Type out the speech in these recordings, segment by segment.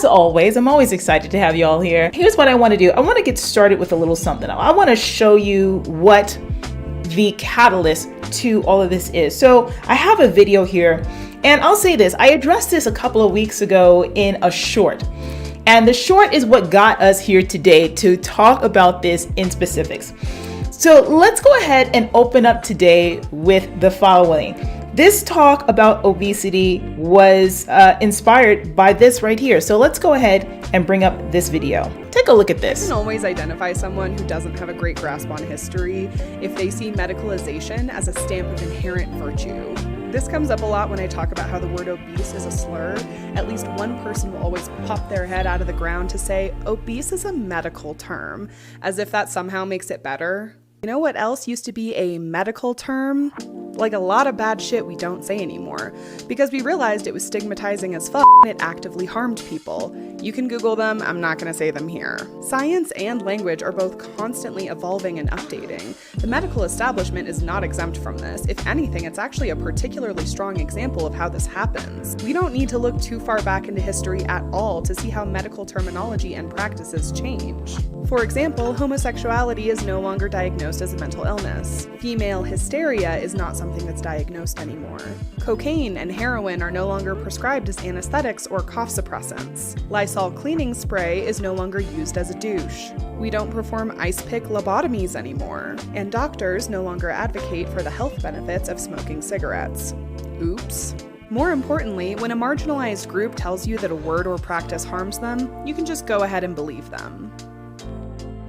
as always, I'm always excited to have you all here. Here's what I want to do. I want to get started with a little something. I want to show you what the catalyst to all of this is. So I have a video here, and I'll say this. I addressed this a couple of weeks ago in a short. And the short is what got us here today to talk about this in specifics. So let's go ahead and open up today with the following. This talk about obesity was inspired by this right here. So let's go ahead and bring up this video. Take a look at this. You can always identify someone who doesn't have a great grasp on history if they see medicalization as a stamp of inherent virtue. This comes up a lot when I talk about how the word obese is a slur. At least one person will always pop their head out of the ground to say, obese is a medical term, as if that somehow makes it better. You know what else used to be a medical term? Like a lot of bad shit we don't say anymore, because we realized it was stigmatizing as fuck and it actively harmed people. You can Google them, I'm not gonna say them here. Science and language are both constantly evolving and updating. The medical establishment is not exempt from this. If anything, it's actually a particularly strong example of how this happens. We don't need to look too far back into history at all to see how medical terminology and practices change. For example, homosexuality is no longer diagnosed as a mental illness. Female hysteria is not something that's diagnosed anymore. Cocaine and heroin are no longer prescribed as anesthetics or cough suppressants. Lysol cleaning spray is no longer used as a douche. We don't perform ice pick lobotomies anymore. And doctors no longer advocate for the health benefits of smoking cigarettes. Oops. More importantly, when a marginalized group tells you that a word or practice harms them, you can just go ahead and believe them.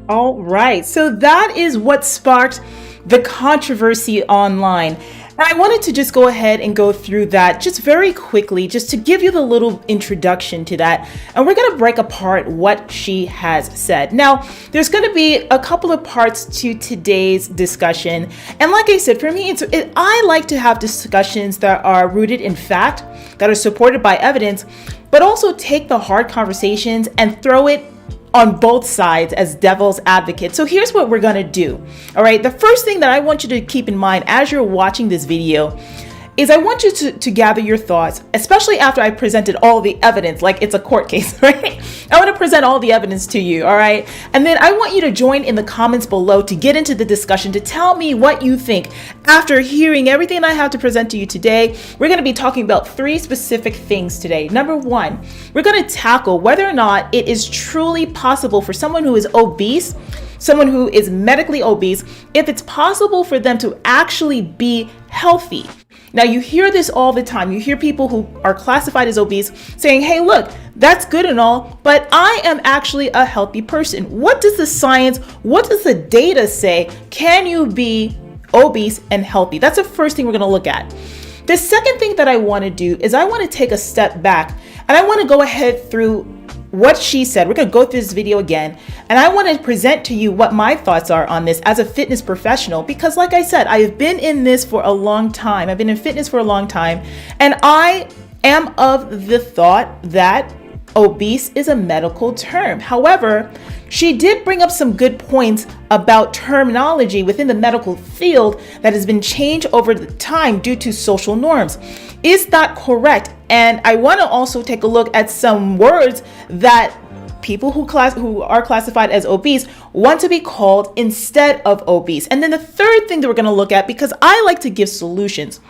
All right, so that is what sparked the controversy online. And I wanted to just go ahead and go through that just very quickly, just to give you the little introduction to that. And we're going to break apart what she has said. Now, there's going to be a couple of parts to today's discussion. And like I said, for me, I like to have discussions that are rooted in fact, that are supported by evidence, but also take the hard conversations and throw it on both sides as devil's advocate. So here's what we're gonna do. All right, the first thing that I want you to keep in mind as you're watching this video is I want you to gather your thoughts, especially after I presented all the evidence, like it's a court case, right? I want to present all the evidence to you, all right? And then I want you to join in the comments below to get into the discussion, to tell me what you think. After hearing everything I have to present to you today, we're going to be talking about 3 specific things today. Number 1, we're going to tackle whether or not it is truly possible for someone who is obese, someone who is medically obese, if it's possible for them to actually be healthy. Now, you hear this all the time. You hear people who are classified as obese saying, hey, look, that's good and all, but I am actually a healthy person. What does the science, what does the data say? Can you be obese and healthy? That's the first thing we're going to look at. The second thing that I want to do is I want to take a step back and I want to go ahead through what she said. We're going to go through this video again, and I want to present to you what my thoughts are on this as a fitness professional, because like I said, I have been in this for a long time. I've been in fitness for a long time, and I am of the thought that obese is a medical term. However, she did bring up some good points about terminology within the medical field that has been changed over the time due to social norms. Is that correct? And I want to also take a look at some words that people who are classified as obese want to be called instead of obese. And then the third thing that we're going to look at, because I like to give solutions,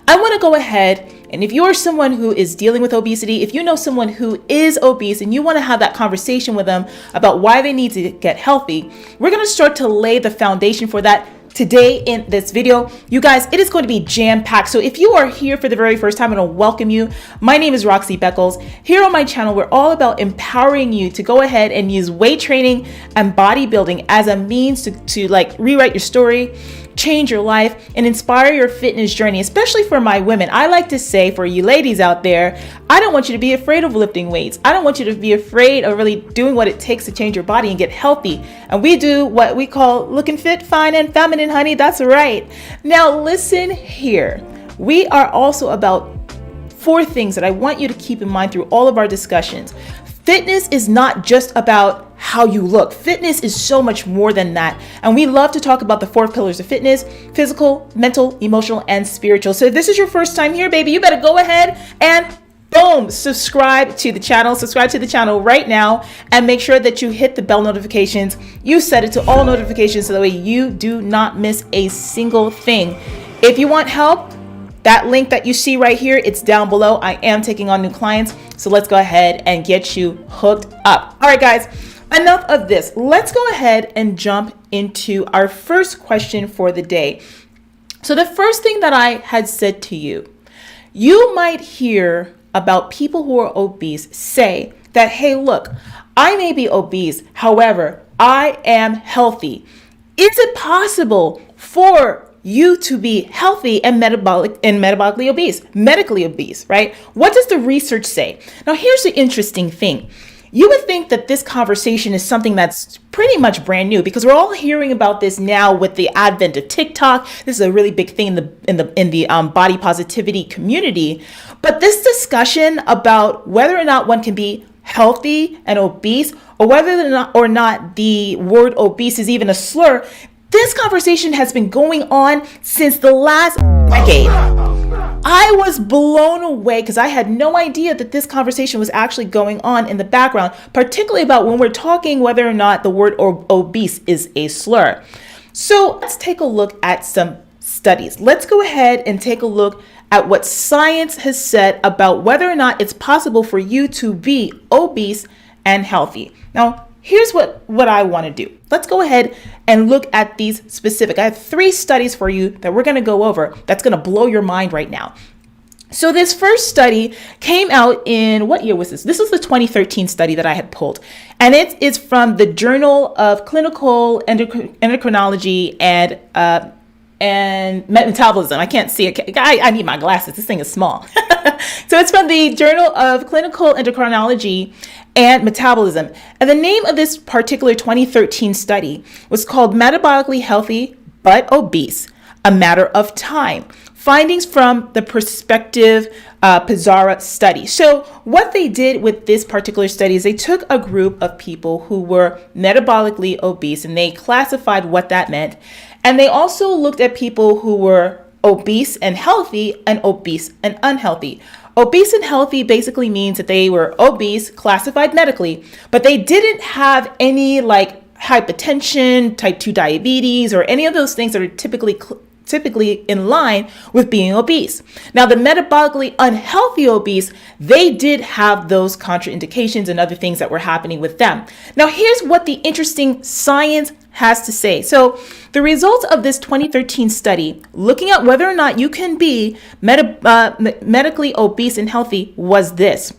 I want to go ahead, and if you're someone who is dealing with obesity, if you know someone who is obese and you want to have that conversation with them about why they need to get healthy, we're going to start to lay the foundation for that today in this video. You guys, it is going to be jam-packed. So if you are here for the very first time, I want to welcome you. My name is Roxy Beckles. Here on my channel, we're all about empowering you to go ahead and use weight training and bodybuilding as a means to like rewrite your story, change your life, and inspire your fitness journey, especially for my women. I like to say, for you ladies out there, I don't want you to be afraid of lifting weights. I don't want you to be afraid of really doing what it takes to change your body and get healthy. And we do what we call looking fit, fine, and feminine, honey. That's right. Now listen here. We are also about 4 things that I want you to keep in mind through all of our discussions. Fitness is not just about how you look. Fitness is so much more than that. And we love to talk about the 4 pillars of fitness: physical, mental, emotional, and spiritual. So if this is your first time here, baby, you better go ahead and boom, subscribe to the channel right now, and make sure that you hit the bell notifications. You set it to all notifications so that way you do not miss a single thing. If you want help, that link that you see right here, it's down below. I am taking on new clients, so let's go ahead and get you hooked up. All right, guys, enough of this. Let's go ahead and jump into our first question for the day. So the first thing that I had said to you, you might hear about people who are obese say that, hey, look, I may be obese, however, I am healthy. Is it possible for you to be healthy and metabolically obese, medically obese, right? What does the research say? Now, here's the interesting thing. You would think that this conversation is something that's pretty much brand new because we're all hearing about this now with the advent of TikTok. This is a really big thing in the body positivity community. But this discussion about whether or not one can be healthy and obese, or whether or not the word obese is even a slur, this conversation has been going on since the last decade. I was blown away because I had no idea that this conversation was actually going on in the background, particularly about when we're talking whether or not the word obese is a slur. So let's take a look at some studies. Let's go ahead and take a look at what science has said about whether or not it's possible for you to be obese and healthy. Now, here's what I want to do. Let's go ahead and look at these specific. I have 3 studies for you that we're going to go over that's going to blow your mind right now. So this first study came out in, what year was this? This was the 2013 study that I had pulled. And it is from the Journal of Clinical Endocrinology and Metabolism. I can't see it. I need my glasses. This thing is small. So it's from the Journal of Clinical Endocrinology and Metabolism. And the name of this particular 2013 study was called Metabolically Healthy but Obese, A Matter of Time. Findings from the prospective Pizarra study. So what they did with this particular study is they took a group of people who were metabolically obese and they classified what that meant. And they also looked at people who were obese and healthy and obese and unhealthy. Obese and healthy basically means that they were obese, classified medically, but they didn't have any like hypertension, type 2 diabetes, or any of those things that are typically in line with being obese. Now, the metabolically unhealthy obese, they did have those contraindications and other things that were happening with them. Now, here's what the interesting science has to say. So the results of this 2013 study, looking at whether or not you can be medically obese and healthy, was this.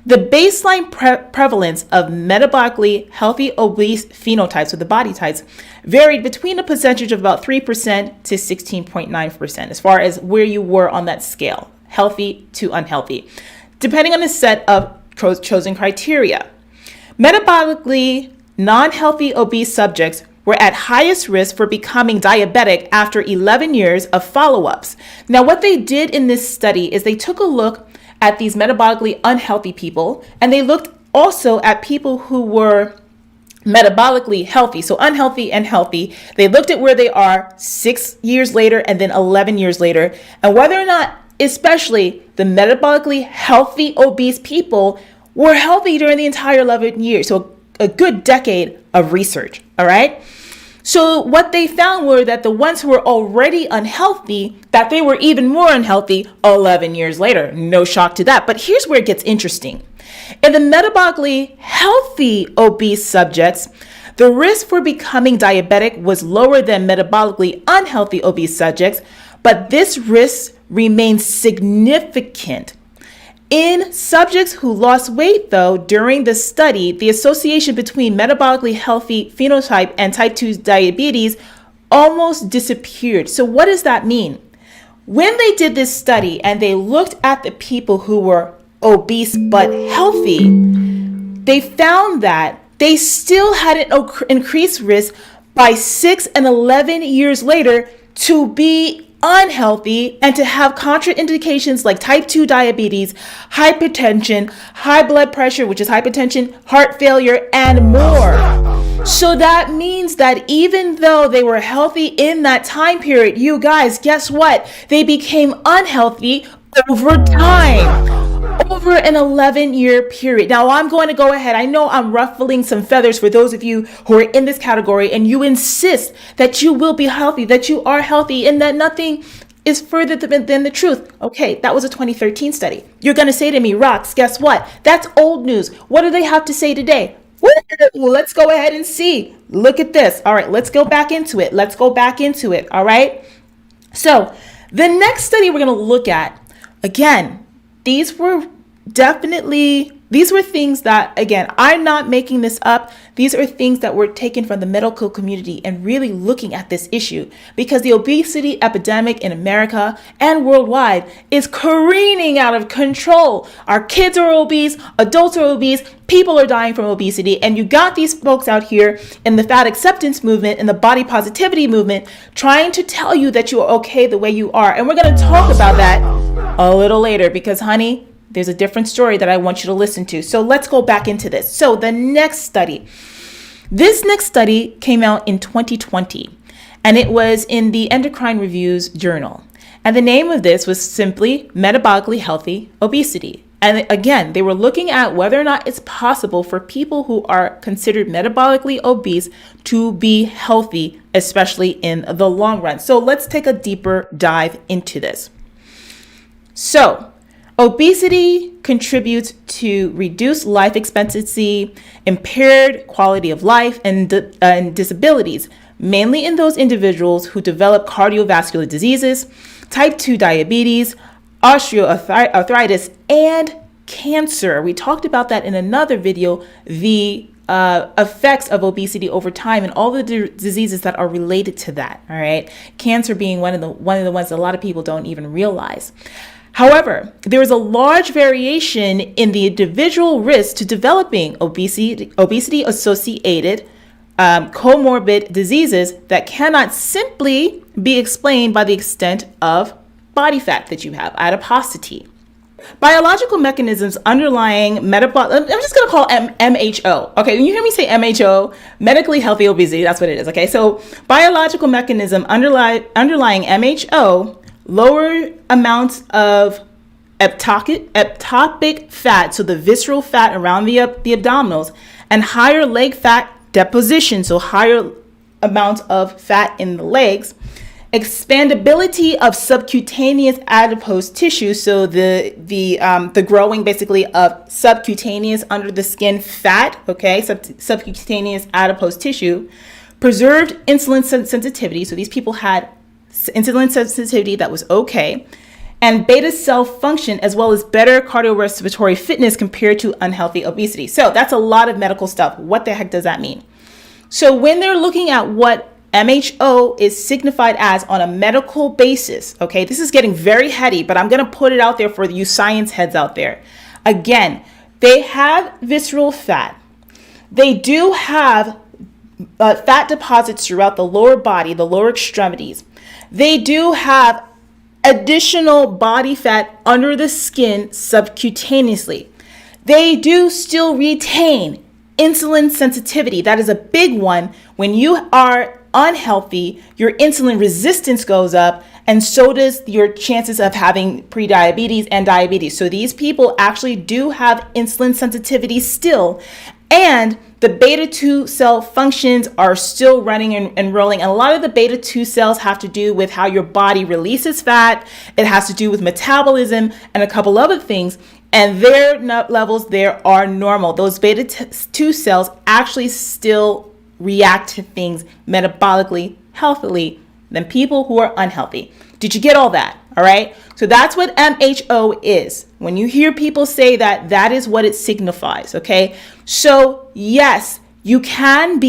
The baseline prevalence of metabolically healthy obese phenotypes, or the body types, varied between a percentage of about 3% to 16.9% as far as where you were on that scale, healthy to unhealthy, depending on a set of chosen criteria. Metabolically non-healthy obese subjects were at highest risk for becoming diabetic after 11 years of follow-ups. Now, what they did in this study is they took a look at these metabolically unhealthy people, and they looked also at people who were metabolically healthy, so unhealthy and healthy. They looked at where they are 6 years later and then 11 years later, and whether or not, especially the metabolically healthy obese people, were healthy during the entire 11 years. So a good decade of research, all right? So what they found were that the ones who were already unhealthy, that they were even more unhealthy 11 years later. No shock to that. But here's where it gets interesting. In the metabolically healthy obese subjects, the risk for becoming diabetic was lower than metabolically unhealthy obese subjects, but this risk remains significant. In subjects who lost weight, though, during the study, the association between metabolically healthy phenotype and type 2 diabetes almost disappeared. So what does that mean? When they did this study and they looked at the people who were obese but healthy, they found that they still had an increased risk by 6 and 11 years later to be unhealthy and to have contraindications like type 2 diabetes, hypertension, high blood pressure, which is hypertension, heart failure, and more. So that means that even though they were healthy in that time period, you guys, guess what? They became unhealthy over time. over an 11-year period. Now, I'm going to go ahead. I know I'm ruffling some feathers for those of you who are in this category and you insist that you will be healthy, that you are healthy, and that nothing is further than the truth. Okay, that was a 2013 study. You're going to say to me, Rox, guess what? That's old news. What do they have to say today? Well, let's go ahead and see. Look at this. All right, let's go back into it. All right. So the next study we're going to look at, again, these were things that, again, I'm not making this up. These are things that were taken from the medical community and really looking at this issue, because the obesity epidemic in America and worldwide is careening out of control. Our kids are obese, adults are obese, people are dying from obesity, and you got these folks out here in the fat acceptance movement and the body positivity movement trying to tell you that you are okay the way you are. And we're going to talk about that a little later, because, honey, there's a different story that I want you to listen to. So let's go back into this. So this next study came out in 2020, and it was in the Endocrine Review's journal. And the name of this was simply Metabolically Healthy Obesity. And again, they were looking at whether or not it's possible for people who are considered metabolically obese to be healthy, especially in the long run. So let's take a deeper dive into this. So, obesity contributes to reduced life expectancy, impaired quality of life, and disabilities, mainly in those individuals who develop cardiovascular diseases, type 2 diabetes, osteoarthritis, and cancer. We talked about that in another video, the effects of obesity over time and all the diseases that are related to that. All right, cancer being one of the ones that a lot of people don't even realize. However, there is a large variation in the individual risk to developing obesity-associated comorbid diseases that cannot simply be explained by the extent of body fat that you have, adiposity. Biological mechanisms underlying metabolic, I'm just going to call MHO. Okay, when you hear me say MHO, medically healthy obesity, that's what it is. Okay, so biological mechanism underlying MHO, lower amounts of ectopic fat, so the visceral fat around the abdominals, and higher leg fat deposition, so higher amounts of fat in the legs, expandability of subcutaneous adipose tissue, so the growing basically of subcutaneous under the skin fat, okay, subcutaneous adipose tissue, preserved insulin sensitivity, so these people had insulin sensitivity that was okay, and beta cell function, as well as better cardiorespiratory fitness compared to unhealthy obesity. So that's a lot of medical stuff. What the heck does that mean? So when they're looking at what MHO is signified as on a medical basis, okay, this is getting very heady, but I'm going to put it out there for you science heads out there. Again, they have visceral fat. They do have fat deposits throughout the lower body, the lower extremities. They do have additional body fat under the skin subcutaneously. They do still retain insulin sensitivity. That is a big one. When you are unhealthy, your insulin resistance goes up, and so does your chances of having prediabetes and diabetes. So these people actually do have insulin sensitivity still, and the beta 2 cell functions are still running and rolling. And a lot of the beta 2 cells have to do with how your body releases fat. It has to do with metabolism and a couple other things. And their levels there are normal. Those beta 2 cells actually still react to things metabolically healthily than people who are unhealthy. Did you get all that? All right. So that's what MHO is. When you hear people say that, that is what it signifies. Okay. So yes, you can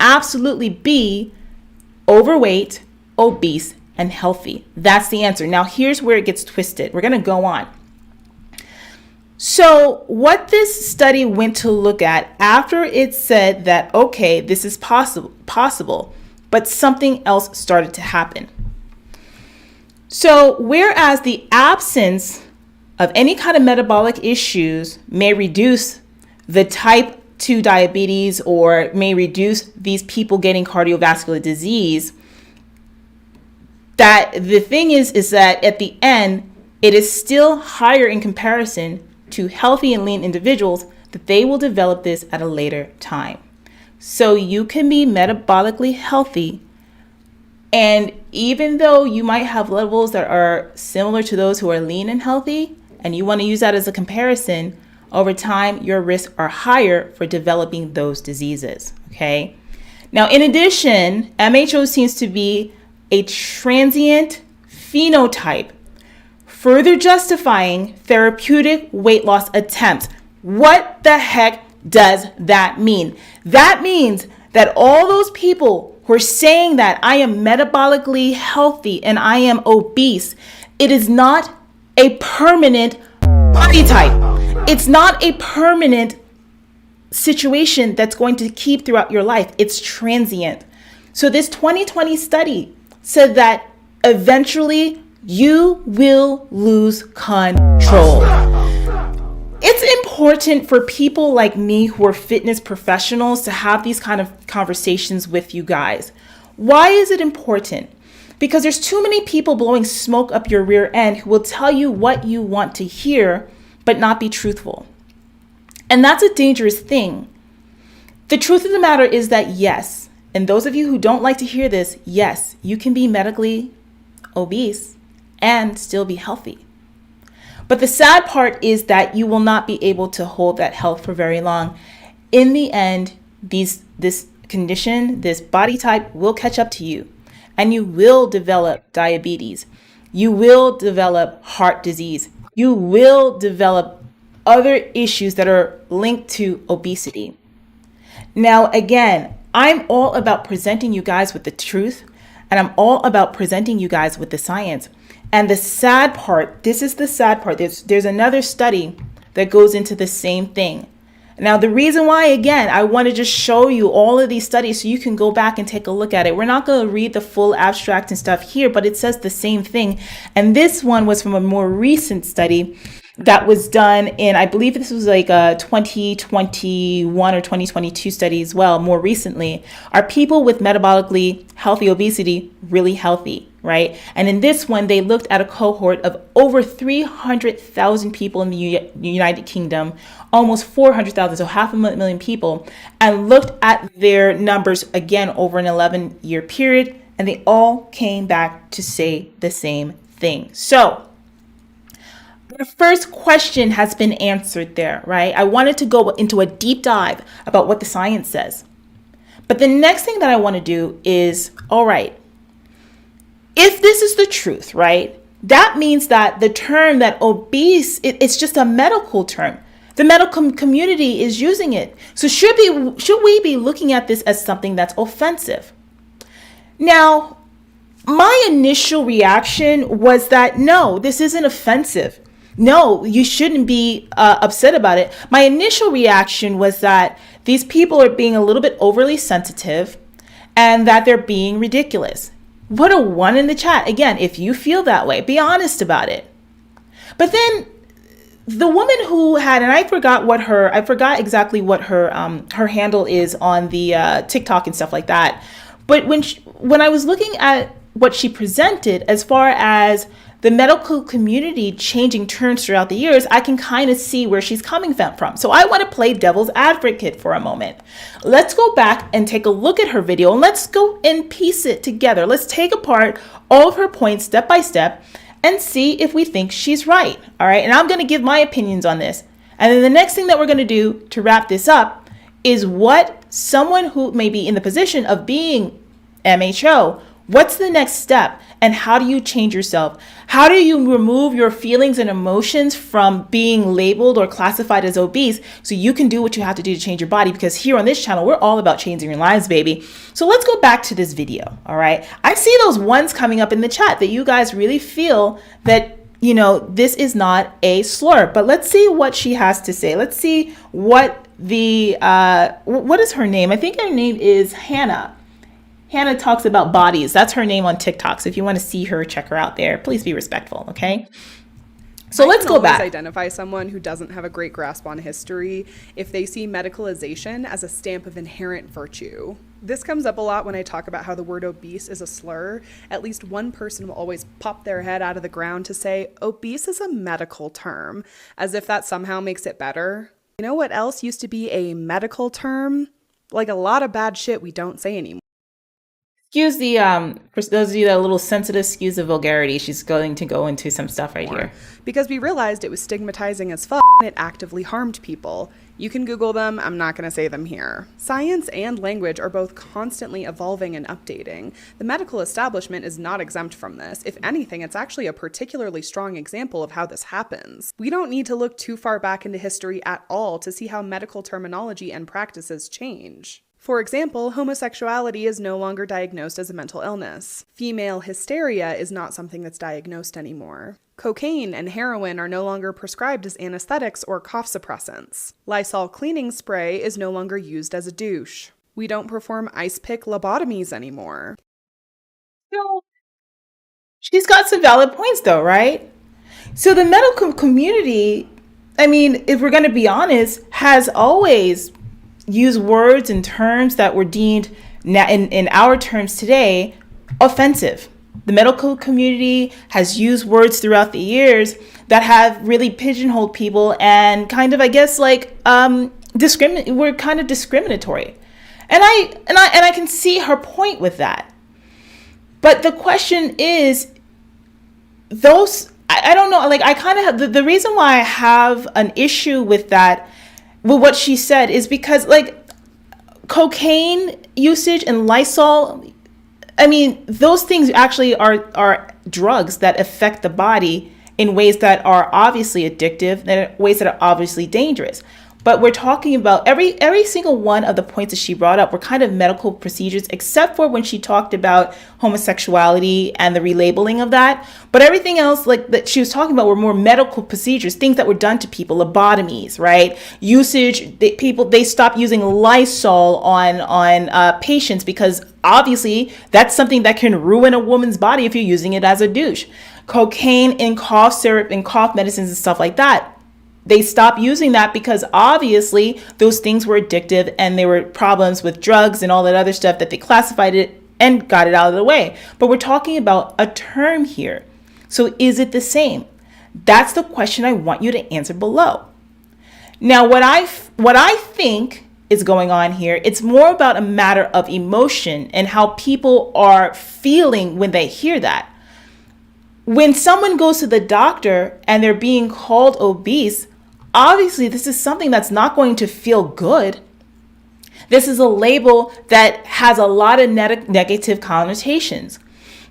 absolutely be overweight, obese, and healthy. That's the answer. Now here's where it gets twisted. We're going to go on. So what this study went to look at after it said that, okay, this is possible, but something else started to happen. So whereas the absence of any kind of metabolic issues may reduce the type 2 diabetes or may reduce these people getting cardiovascular disease, that the thing is that at the end, it is still higher in comparison to healthy and lean individuals that they will develop this at a later time. So you can be metabolically healthy, and even though you might have levels that are similar to those who are lean and healthy, and you want to use that as a comparison, over time, your risks are higher for developing those diseases, okay? Now, in addition, MHO seems to be a transient phenotype, further justifying therapeutic weight loss attempts. What the heck does that mean? That means that all those people who are saying that I am metabolically healthy and I am obese, it is not a permanent body type. It's not a permanent situation that's going to keep throughout your life. It's transient. So this 2020 study said that eventually you will lose control. It's important for people like me who are fitness professionals to have these kind of conversations with you guys. Why is it important? Because there's too many people blowing smoke up your rear end who will tell you what you want to hear, but not be truthful. And that's a dangerous thing. The truth of the matter is that yes, and those of you who don't like to hear this, yes, you can be medically obese and still be healthy. But the sad part is that you will not be able to hold that health for very long. In the end, this condition, this body type will catch up to you, and you will develop diabetes. You will develop heart disease. You will develop other issues that are linked to obesity. Now, again, I'm all about presenting you guys with the truth, and I'm all about presenting you guys with the science. And the sad part, this is the sad part, there's another study that goes into the same thing. Now, the reason why, again, I want to just show you all of these studies so you can go back and take a look at it. We're not going to read the full abstract and stuff here, but it says the same thing. And this one was from a more recent study that was done in, I believe this was like a 2021 or 2022 study as well, more recently. Are people with metabolically healthy obesity really healthy, right? And in this one, they looked at a cohort of over 300,000 people in the United Kingdom, almost 400,000, so 500,000 people, and looked at their numbers again over an 11-year period, and they all came back to say the same thing. So the first question has been answered there, right? I wanted to go into a deep dive about what the science says. But the next thing that I want to do is, all right, if this is the truth, right, that means that the term that obese, it's just a medical term. The medical community is using it. So should we be looking at this as something that's offensive? Now, my initial reaction was that, no, this isn't offensive. No, you shouldn't be upset about it. My initial reaction was that these people are being a little bit overly sensitive and that they're being ridiculous. Put a 1 in the chat. Again, if you feel that way, be honest about it. But then the woman who had, and I forgot exactly what her handle is on the TikTok and stuff like that. But when I was looking at what she presented as far as the medical community changing terms throughout the years, I can kind of see where she's coming from. So I want to play devil's advocate for a moment. Let's go back and take a look at her video, and let's go and piece it together. Let's take apart all of her points step by step and see if we think she's right. All right. And I'm going to give my opinions on this. And then the next thing that we're going to do to wrap this up is what someone who may be in the position of being MHO, what's the next step? And how do you change yourself? How do you remove your feelings and emotions from being labeled or classified as obese so you can do what you have to do to change your body? Because here on this channel, we're all about changing your lives, baby. So let's go back to this video, all right? I see those ones coming up in the chat that you guys really feel that, you know, this is not a slur. But let's see what she has to say. Let's see what what is her name? I think her name is Hannah. Hannah talks about bodies. That's her name on TikTok. So if you want to see her, check her out there. Please be respectful, okay? So let's go back. Identify someone who doesn't have a great grasp on history if they see medicalization as a stamp of inherent virtue. This comes up a lot when I talk about how the word obese is a slur. At least one person will always pop their head out of the ground to say, obese is a medical term, as if that somehow makes it better. You know what else used to be a medical term? Like a lot of bad shit we don't say anymore. Excuse the, for those of you that are a little sensitive, excuse the vulgarity. She's going to go into some stuff right here. Because we realized it was stigmatizing as fuck and it actively harmed people. You can Google them, I'm not going to say them here. Science and language are both constantly evolving and updating. The medical establishment is not exempt from this. If anything, it's actually a particularly strong example of how this happens. We don't need to look too far back into history at all to see how medical terminology and practices change. For example, homosexuality is no longer diagnosed as a mental illness. Female hysteria is not something that's diagnosed anymore. Cocaine and heroin are no longer prescribed as anesthetics or cough suppressants. Lysol cleaning spray is no longer used as a douche. We don't perform ice pick lobotomies anymore. So she's got some valid points though, right? So the medical community, I mean, if we're going to be honest, has always used words and terms that were deemed, in our terms today, offensive. The medical community has used words throughout the years that have really pigeonholed people and kind of, I guess, like we're kind of discriminatory. And I can see her point with that. But the question is, I don't know, like I kind of have the reason why I have an issue with that, with what she said, is because like cocaine usage and Lysol, I mean, those things actually are drugs that affect the body in ways that are obviously addictive, and ways that are obviously dangerous. But we're talking about every single one of the points that she brought up were kind of medical procedures, except for when she talked about homosexuality and the relabeling of that. But everything else, like that she was talking about, were more medical procedures, things that were done to people, lobotomies, right? Usage, they stopped using Lysol on patients because obviously that's something that can ruin a woman's body if you're using it as a douche. Cocaine in cough syrup and cough medicines and stuff like that. They stopped using that because obviously those things were addictive and there were problems with drugs and all that other stuff that they classified it and got it out of the way. But we're talking about a term here. So is it the same? That's the question I want you to answer below. Now, what I think is going on here, it's more about a matter of emotion and how people are feeling when they hear that. When someone goes to the doctor and they're being called obese, obviously this is something that's not going to feel good. This is a label that has a lot of negative connotations.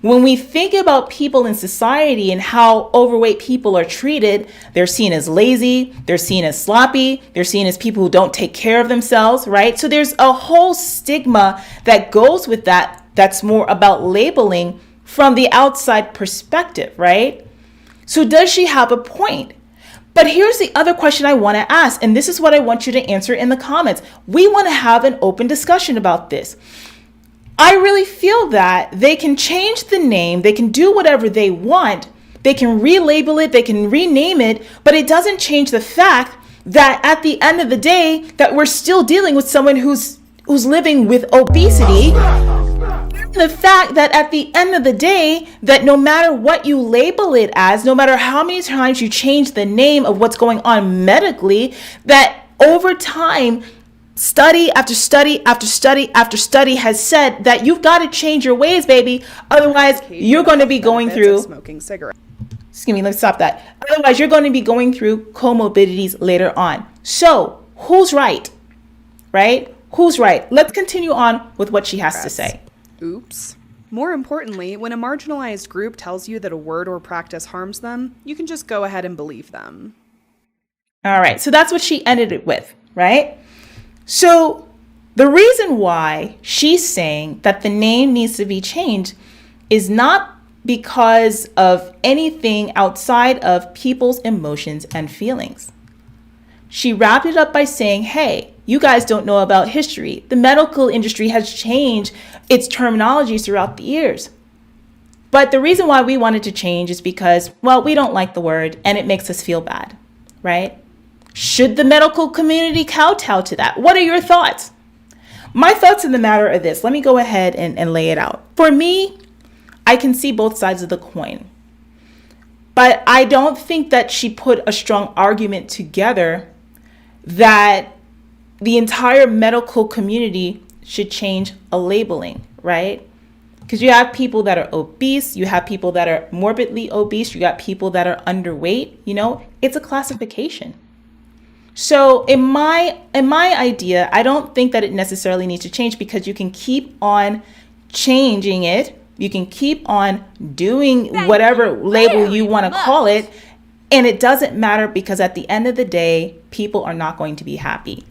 When we think about people in society and how overweight people are treated, they're seen as lazy, they're seen as sloppy, they're seen as people who don't take care of themselves, right? So there's a whole stigma that goes with that, that's more about labeling from the outside perspective, right? So does she have a point? But here's the other question I want to ask, and this is what I want you to answer in the comments. We want to have an open discussion about this. I really feel that they can change the name, they can do whatever they want, they can relabel it, they can rename it, but it doesn't change the fact that at the end of the day, that we're still dealing with someone who's living with obesity. The fact that at the end of the day, that no matter what you label it as, no matter how many times you change the name of what's going on medically, that over time, study after study after study after study has said that you've got to change your ways, baby. Otherwise, you're going to be going through smoking cigarettes. Excuse me, let's stop that. Otherwise, you're going to be going through comorbidities later on. So, who's right? Right? Who's right? Let's continue on with what she has to say. Oops. More importantly, when a marginalized group tells you that a word or practice harms them, you can just go ahead and believe them. All right, so that's what she ended it with, right? So the reason why she's saying that the name needs to be changed is not because of anything outside of people's emotions and feelings. She wrapped it up by saying, hey, you guys don't know about history. The medical industry has changed its terminologies throughout the years. But the reason why we wanted to change is because, well, we don't like the word and it makes us feel bad, right? Should the medical community kowtow to that? What are your thoughts? My thoughts in the matter are this. Let me go ahead and lay it out. For me, I can see both sides of the coin. But I don't think that she put a strong argument together that the entire medical community should change a labeling, right? Because you have people that are obese, you have people that are morbidly obese, you got people that are underweight, it's a classification. So in my idea, I don't think that it necessarily needs to change, because you can keep on changing it. You can keep on doing whatever label you want to call it. And it doesn't matter, because at the end of the day, people are not going to be happy.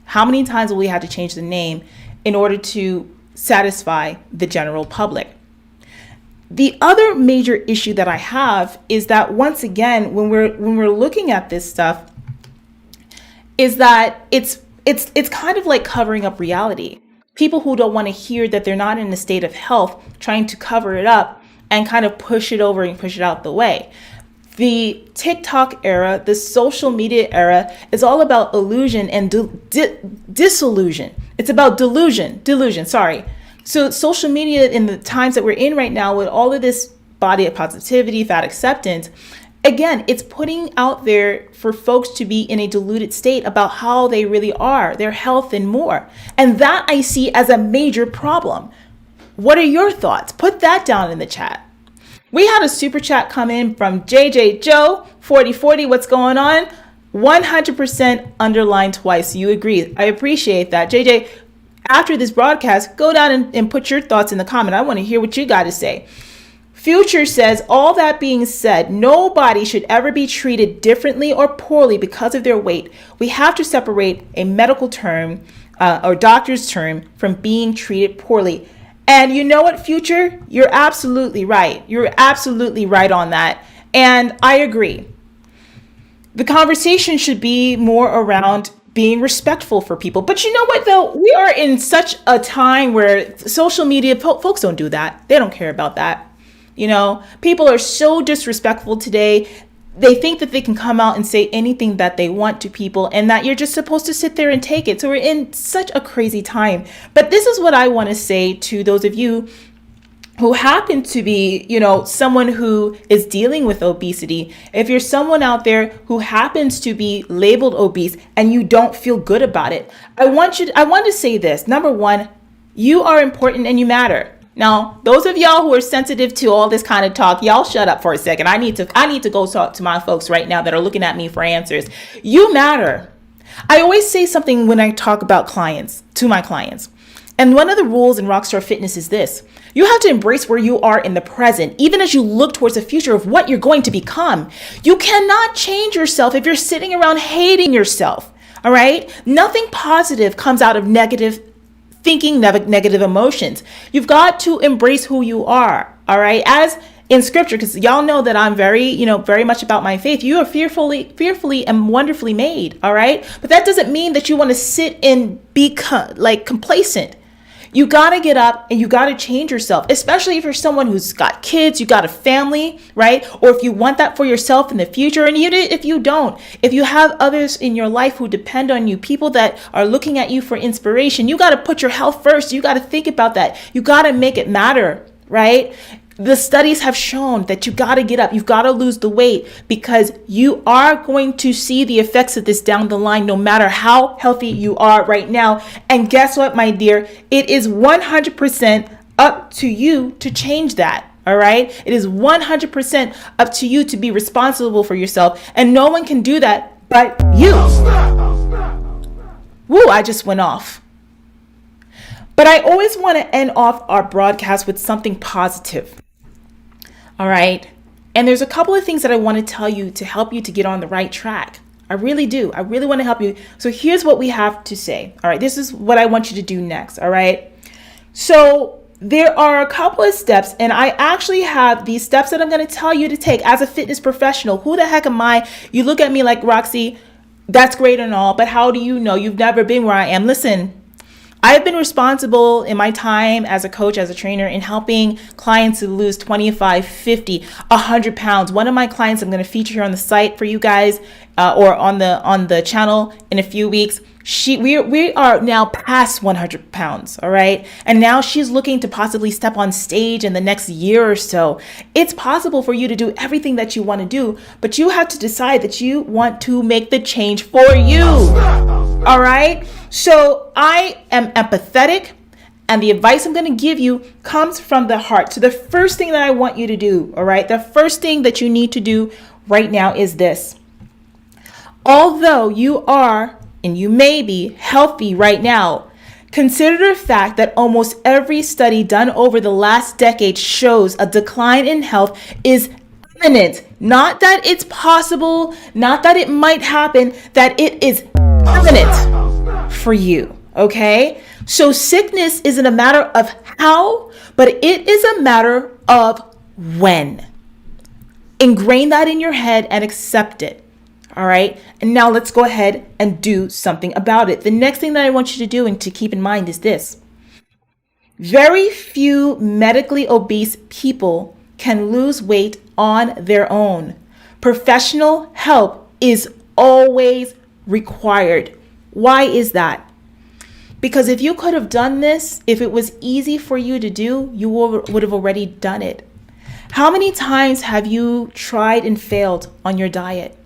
How many times will we have to change the name in order to satisfy the general public? The other major issue that I have is that, once again, when we're looking at this stuff, is that it's kind of like covering up reality. People who don't want to hear that they're not in a state of health, trying to cover it up and kind of push it over and push it out the way. The TikTok era, the social media era, is all about illusion and disillusion. It's about delusion, sorry. So social media, in the times that we're in right now, with all of this body positivity, fat acceptance, again, it's putting out there for folks to be in a deluded state about how they really are, their health and more. And that I see as a major problem. What are your thoughts? Put that down in the chat. We had a super chat come in from JJ Joe 4040. What's going on? 100% underlined twice. You agree. I appreciate that. JJ, after this broadcast, go down and put your thoughts in the comment. I want to hear what you got to say. Future says, all that being said, nobody should ever be treated differently or poorly because of their weight. We have to separate a medical term or doctor's term from being treated poorly. And you know what, Future? You're absolutely right. You're absolutely right on that. And I agree. The conversation should be more around being respectful for people. But you know what, though? We are in such a time where social media, folks don't do that. They don't care about that. People are so disrespectful today. They think that they can come out and say anything that they want to people, and that you're just supposed to sit there and take it. So we're in such a crazy time. But this is what I want to say to those of you who happen to be, someone who is dealing with obesity. If you're someone out there who happens to be labeled obese and you don't feel good about it, I want to say this. Number one, you are important and you matter. Now, those of y'all who are sensitive to all this kind of talk, y'all shut up for a second. I need to go talk to my folks right now that are looking at me for answers. You matter. I always say something when I talk about to my clients. And one of the rules in Rockstar Fitness is this. You have to embrace where you are in the present, even as you look towards the future of what you're going to become. You cannot change yourself if you're sitting around hating yourself. All right? Nothing positive comes out of negative thinking, negative emotions. You've got to embrace who you are, all right? As in scripture, because y'all know that I'm very much about my faith. You are fearfully and wonderfully made, all right? But that doesn't mean that you want to sit and be complacent. You got to get up and you got to change yourself, especially if you're someone who's got kids, you got a family, right? Or if you want that for yourself in the future. And even if you don't, if you have others in your life who depend on you, people that are looking at you for inspiration, you got to put your health first. You got to think about that. You got to make it matter, right? The studies have shown that you got to get up. You've got to lose the weight, because you are going to see the effects of this down the line, no matter how healthy you are right now. And guess what, my dear? It is 100% up to you to change that. All right. It is 100% up to you to be responsible for yourself. And no one can do that but you. Woo, I just went off. But I always want to end off our broadcast with something positive. All right. And there's a couple of things that I want to tell you to help you to get on the right track. I really do. I really want to help you. So here's what we have to say. All right. This is what I want you to do next. All right. So there are a couple of steps, and I actually have these steps that I'm going to tell you to take as a fitness professional. Who the heck am I? You look at me like, Roxy, that's great and all, but how do you know? You've never been where I am. Listen, I've been responsible in my time as a coach, as a trainer, in helping clients to lose 25, 50, 100 pounds. One of my clients I'm going to feature here on the site for you guys, or on the channel in a few weeks. We are now past 100 pounds, all right? And now she's looking to possibly step on stage in the next year or so. It's possible for you to do everything that you want to do, but you have to decide that you want to make the change for you, all right? So I am empathetic, and the advice I'm going to give you comes from the heart. So the first thing that I want you to do, all right, the first thing that you need to do right now is this. Although you are, and you may be, healthy right now, consider the fact that almost every study done over the last decade shows a decline in health is imminent. Not that it's possible, not that it might happen, that it is imminent for you, okay? So sickness isn't a matter of how, but it is a matter of when. Ingrain that in your head and accept it. All right. And now let's go ahead and do something about it. The next thing that I want you to do and to keep in mind is this. Very few medically obese people can lose weight on their own. Professional help is always required. Why is that? Because if you could have done this, if it was easy for you to do, you would have already done it. How many times have you tried and failed on your diet?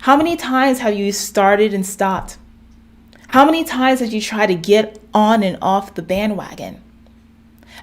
How many times have you started and stopped? How many times have you tried to get on and off the bandwagon?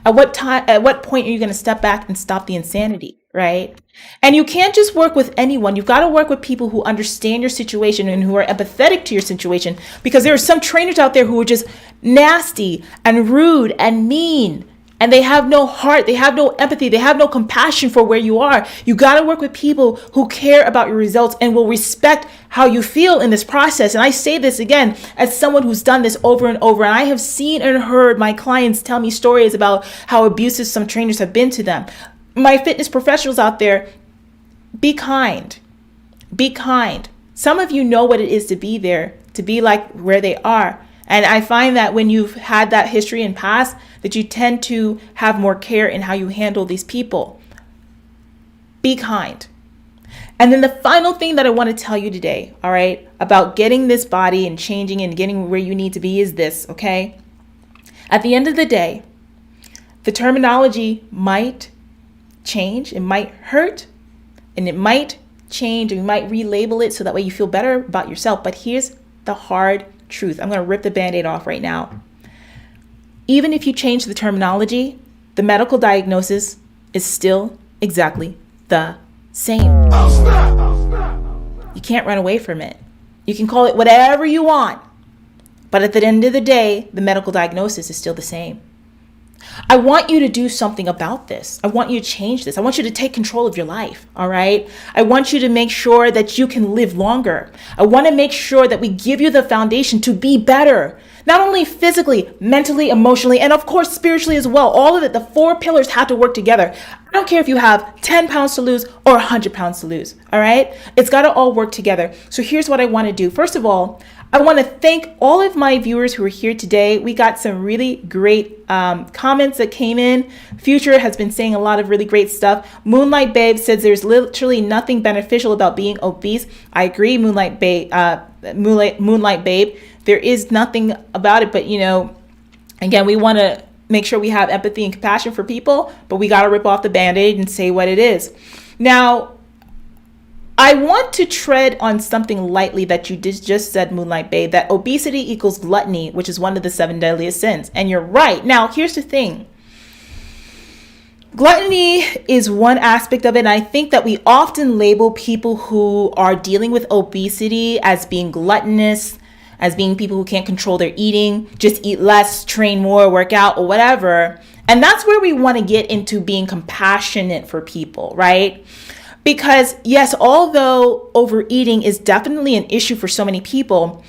At what point are you going to step back and stop the insanity, right? And you can't just work with anyone. You've got to work with people who understand your situation and who are empathetic to your situation, because there are some trainers out there who are just nasty and rude and mean. And they have no heart, they have no empathy, they have no compassion for where you are. You got to work with people who care about your results and will respect how you feel in this process. And I say this again as someone who's done this over and over. And I have seen and heard my clients tell me stories about how abusive some trainers have been to them. My fitness professionals out there, be kind. Be kind. Some of you know what it is to be there, to be like where they are. And I find that when you've had that history in past, that you tend to have more care in how you handle these people. Be kind. And then the final thing that I want to tell you today, all right, about getting this body and changing and getting where you need to be is this, okay? At the end of the day, the terminology might change, it might hurt, and it might change, and you might relabel it so that way you feel better about yourself. But here's the hard truth. I'm going to rip the Band-Aid off right now. Even if you change the terminology, the medical diagnosis is still exactly the same. You can't run away from it. You can call it whatever you want, but at the end of the day, the medical diagnosis is still the same. I want you to do something about this. I want you to change this. I want you to take control of your life, all right? I want you to make sure that you can live longer. I want to make sure that we give you the foundation to be better, not only physically, mentally, emotionally, and of course, spiritually as well. All of it, the 4 pillars have to work together. I don't care if you have 10 pounds to lose or 100 pounds to lose, all right? It's got to all work together. So here's what I want to do. First of all, I want to thank all of my viewers who are here today. We got some really great comments that came in. Future has been saying a lot of really great stuff. Moonlight Babe says there's literally nothing beneficial about being obese. I agree, Moonlight Babe. Moonlight Babe. There is nothing about it, but again, we want to make sure we have empathy and compassion for people, but we got to rip off the Band-Aid and say what it is. Now, I want to tread on something lightly that you just said, Moonlight Babe, that obesity equals gluttony, which is one of the 7 deadliest sins. And you're right. Now, here's the thing. Gluttony is one aspect of it. And I think that we often label people who are dealing with obesity as being gluttonous, as being people who can't control their eating, just eat less, train more, work out, or whatever. And that's where we want to get into being compassionate for people, right? Because yes, although overeating is definitely an issue for so many people,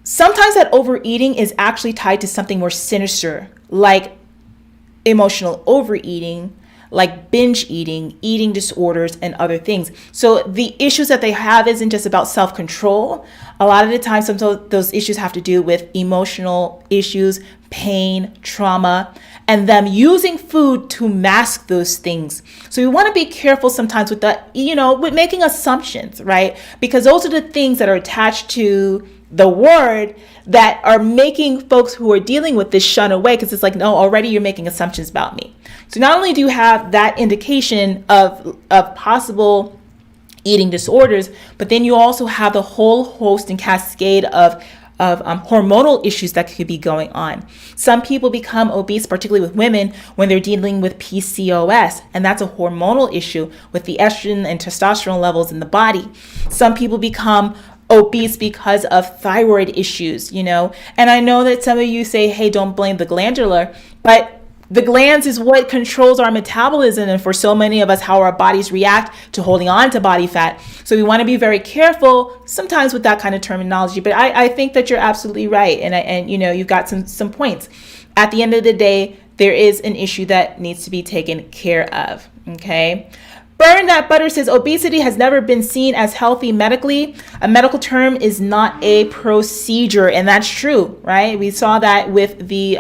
sometimes that overeating is actually tied to something more sinister, like emotional overeating, like binge eating, eating disorders, and other things. So the issues that they have isn't just about self-control. A lot of the time, some of those issues have to do with emotional issues, pain, trauma, and them using food to mask those things. So we want to be careful sometimes with that, with making assumptions, right? Because those are the things that are attached to the word that are making folks who are dealing with this shun away, because it's like, no, already you're making assumptions about me. So not only do you have that indication of possible eating disorders, but then you also have the whole host and cascade of hormonal issues that could be going on. Some people become obese, particularly with women, when they're dealing with PCOS, and that's a hormonal issue with the estrogen and testosterone levels in the body. Some people become obese because of thyroid issues, and I know that some of you say, hey, don't blame the glandular, but the glands is what controls our metabolism, and for so many of us, how our bodies react to holding on to body fat. So we want to be very careful sometimes with that kind of terminology. But I think that you're absolutely right, and you've got some points. At the end of the day, there is an issue that needs to be taken care of. Okay. Burn That Butter says obesity has never been seen as healthy medically. A medical term is not a procedure, and that's true, right? We saw that with the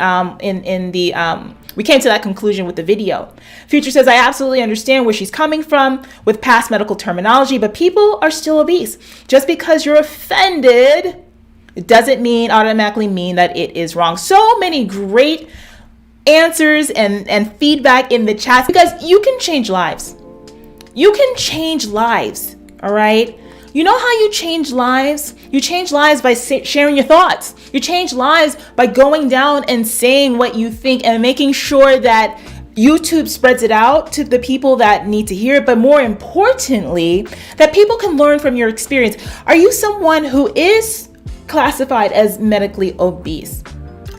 we came to that conclusion with the video. Future says, I absolutely understand where she's coming from with past medical terminology, but people are still obese. Just because you're offended, it doesn't automatically mean that it is wrong. So many great answers and feedback in the chat, because you can change lives. You can change lives, all right? You know how you change lives? You change lives by sharing your thoughts. You change lives by going down and saying what you think and making sure that YouTube spreads it out to the people that need to hear it, but more importantly, that people can learn from your experience. Are you someone who is classified as medically obese?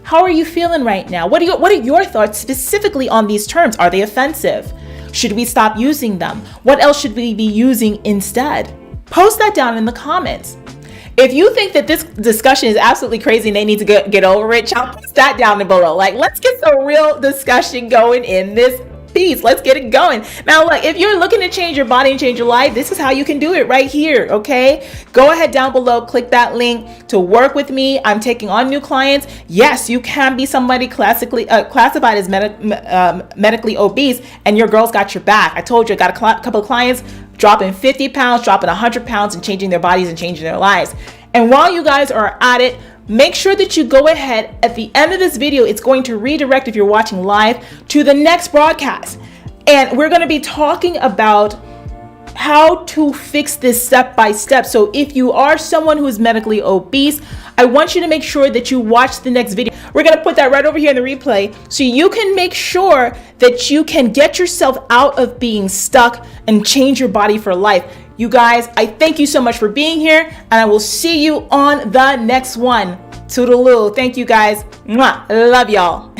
How are you feeling right now? What are your thoughts specifically on these terms? Are they offensive? Should we stop using them? What else should we be using instead? Post that down in the comments. If you think that this discussion is absolutely crazy and they need to get over it, post that down below. Like, let's get some real discussion going in this piece. Let's get it going. Now, look, if you're looking to change your body and change your life, this is how you can do it right here, okay? Go ahead down below, click that link to work with me. I'm taking on new clients. Yes, you can be somebody classified as medically obese, and your girl's got your back. I told you, I got a couple of clients dropping 50 pounds, dropping 100 pounds, and changing their bodies and changing their lives. And while you guys are at it, make sure that you go ahead at the end of this video. It's going to redirect, if you're watching live, to the next broadcast. And we're going to be talking about how to fix this step by step. So if you are someone who is medically obese, I want you to make sure that you watch the next video. We're going to put that right over here in the replay so you can make sure that you can get yourself out of being stuck and change your body for life. You guys, I thank you so much for being here, and I will see you on the next one. Toodaloo. Thank you guys. Mwah. Love y'all.